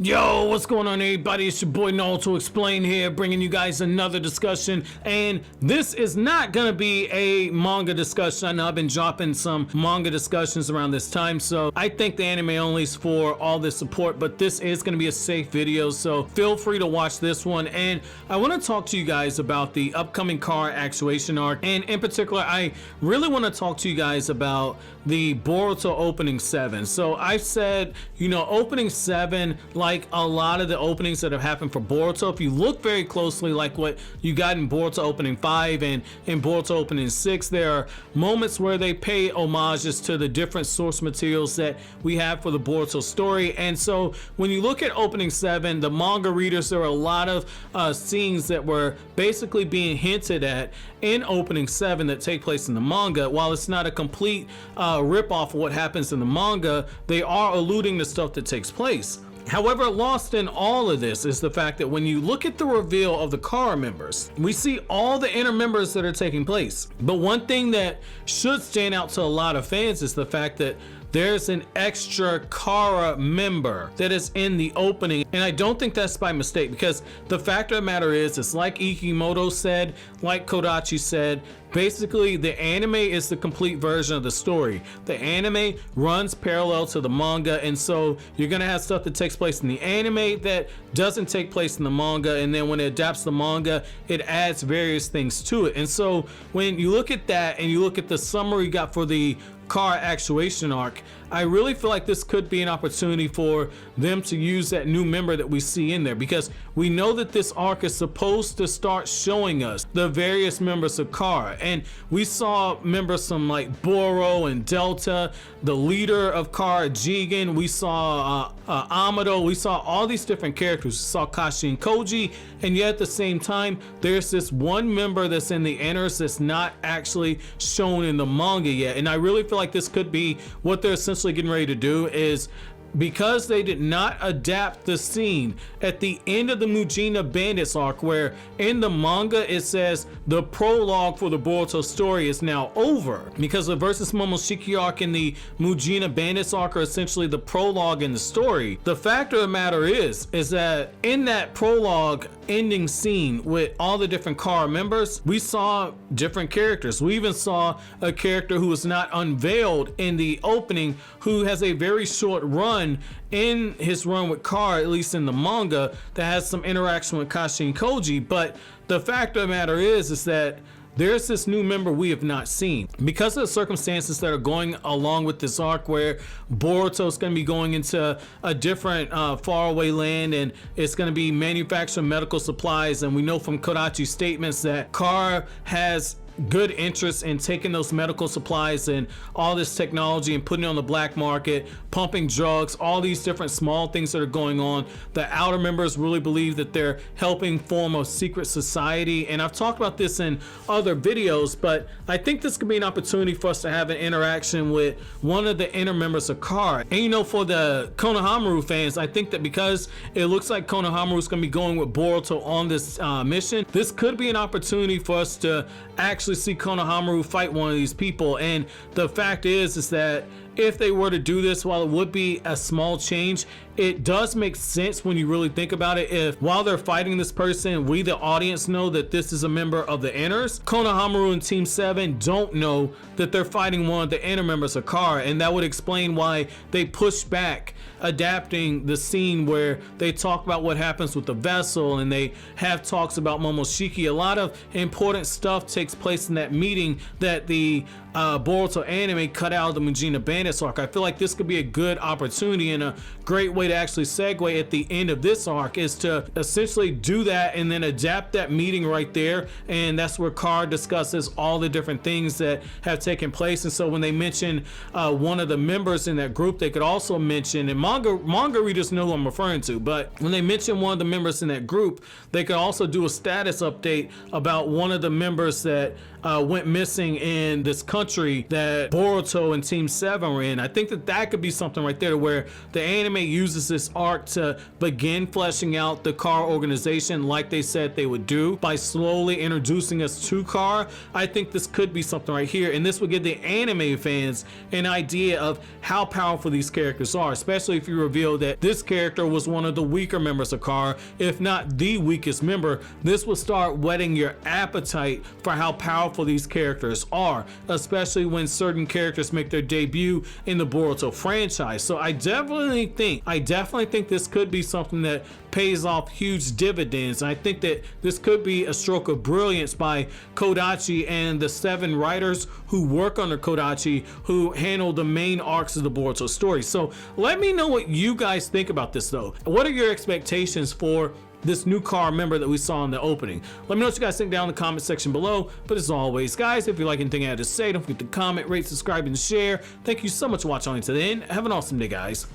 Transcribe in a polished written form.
Yo, what's going on everybody? It's your boy Naruto Explain here, bringing you guys another discussion, and this is not gonna be a manga discussion. I know I've been dropping some manga discussions around this time, so I think the anime only is for all the support, but this is gonna be a safe video, so feel free to watch this one. And I want to talk to you guys about the upcoming Kara Actuation arc, and in particular I really want to talk to you guys about the Boruto opening 7. So I've said, you know, opening 7, like a lot of the openings that have happened for Boruto, if you look very closely, like what you got in Boruto opening 5 and in Boruto opening 6, there are moments where they pay homages to the different source materials that we have for the Boruto story. And so when you look at opening 7, the manga readers, there are a lot of scenes that were basically being hinted at in opening 7 that take place in the manga. While it's not a complete rip-off of what happens in the manga, they are alluding to stuff that takes place. However, lost in all of this is the fact that when you look at the reveal of the Kara members, we see all the inner members that are taking place. But one thing that should stand out to a lot of fans is the fact that there's an extra Kara member that is in the opening, and I don't think that's by mistake, because the fact of the matter is, it's like Ikimoto said, like Kodachi said, basically the anime is the complete version of the story. The anime runs parallel to the manga, and so you're gonna have stuff that takes place in the anime that doesn't take place in the manga, and then when it adapts the manga, it adds various things to it. And so when you look at that and you look at the summary you got for the Kara Actuation arc, I really feel like this could be an opportunity for them to use that new member that we see in there, because we know that this arc is supposed to start showing us the various members of Kara, and we saw members from like Boro and Delta, the leader of Kara, Jigen, we saw Amado, we saw all these different characters, we saw Kashi and Koji, and yet at the same time there's this one member that's in the inners that's not actually shown in the manga yet. And I really feel like this could be what they're essentially getting ready to do, is because they did not adapt the scene at the end of the Mujina Bandits arc, where in the manga it says the prologue for the Boruto story is now over, because the versus Momoshiki arc and the Mujina Bandits arc are essentially the prologue in the story. The fact of the matter is that in that prologue ending scene with all the different Kara members, we saw different characters. We even saw a character who was not unveiled in the opening, who has a very short run in his run with Kara, at least in the manga, that has some interaction with Kashi and Koji. But the fact of the matter is that there's this new member we have not seen because of the circumstances that are going along with this arc, where Boruto is going to be going into a different faraway land, and it's going to be manufacturing medical supplies. And we know from Kodachi's statements that Kara has good interest in taking those medical supplies and all this technology and putting it on the black market, pumping drugs, all these different small things that are going on. The outer members really believe that they're helping form a secret society, and I've talked about this in other videos, but I think this could be an opportunity for us to have an interaction with one of the inner members of Kara. And you know, for the Konohamaru fans, I think that because it looks like Konohamaru is going to be going with Boruto on this mission, this could be an opportunity for us to actually see Konohamaru fight one of these people. And the fact is that if they were to do this, while it would be a small change, it does make sense when you really think about it. If while they're fighting this person, we the audience know that this is a member of the inners, Konohamaru and Team 7 don't know that they're fighting one of the inner members of Kara, and that would explain why they push back adapting the scene where they talk about what happens with the vessel and they have talks about Momoshiki. A lot of important stuff takes place in that meeting that the Boruto anime cut out of the Mujina Bandits arc. I feel like this could be a good opportunity, and a great way to actually segue at the end of this arc is to essentially do that and then adapt that meeting right there. And that's where Kara discusses all the different things that have taken place. And so when they mention one of the members in that group, they could also mention, and manga readers know who I'm referring to, but when they mention one of the members in that group, they could also do a status update about one of the members that went missing in this country that Boruto and Team 7 were in. I think that that could be something right there where the anime uses this arc to begin fleshing out the Kara organization like they said they would do by slowly introducing us to Kara. I think this could be something right here, and this would give the anime fans an idea of how powerful these characters are, especially if you reveal that this character was one of the weaker members of Kara, if not the weakest member. This will start whetting your appetite for how powerful these characters are, especially when certain characters make their debut in the Boruto franchise. So I definitely think this could be something that pays off huge dividends. And I think that this could be a stroke of brilliance by Kodachi and the 7 writers who work under Kodachi, who handle the main arcs of the Boruto story. So let me know what you guys think about this though. What are your expectations for this new Kara member that we saw in the opening? Let me know what you guys think down in the comment section below. But as always, guys, if you like anything I had to say, don't forget to comment, rate, subscribe, and share. Thank you so much for watching to the end. Have an awesome day, guys.